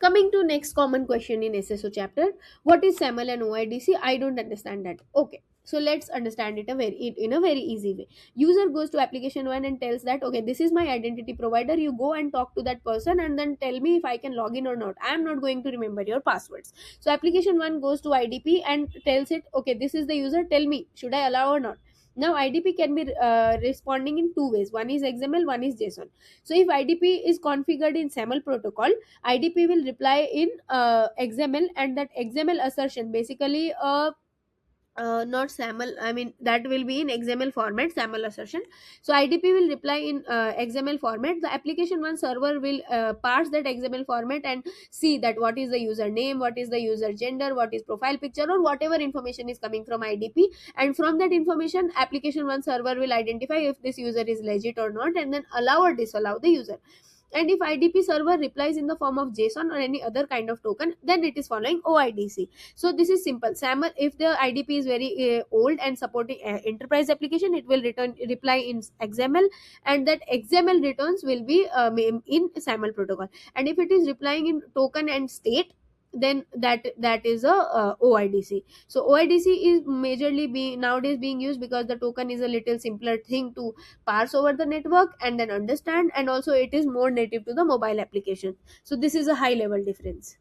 Coming to next common question in SSO chapter, what is SAML and OIDC? I don't understand that. Okay, so let's understand it in a very easy way. User goes to application one and tells that, okay, this is my identity provider. You go and talk to that person and then tell me if I can log in or not. I am not going to remember your passwords. So application one goes to IDP and tells it, okay, this is the user. Tell me, should I allow or not? Now IDP can be responding in two ways. One is XML, one is JSON. So if IDP is configured in SAML protocol, IDP will reply in XML, and that XML assertion basically not SAML, I mean that will be in XML format, SAML assertion. So IDP will reply in XML format. The application one server will parse that XML format and see that what is the user name, what is the user gender, what is profile picture, or whatever information is coming from IDP. And from that information, application one server will identify if this user is legit or not, and then allow or disallow the user. And if IDP server replies in the form of JSON or any other kind of token, then it is following OIDC. So this is simple. SAML, if the IDP is very old and supporting enterprise application, it will return reply in XML, and that XML returns will be in SAML protocol. And if it is replying in token and state, then that is a OIDC. So OIDC is majorly being nowadays being used because the token is a little simpler thing to parse over the network and then understand, and also it is more native to the mobile application. So this is a high level difference.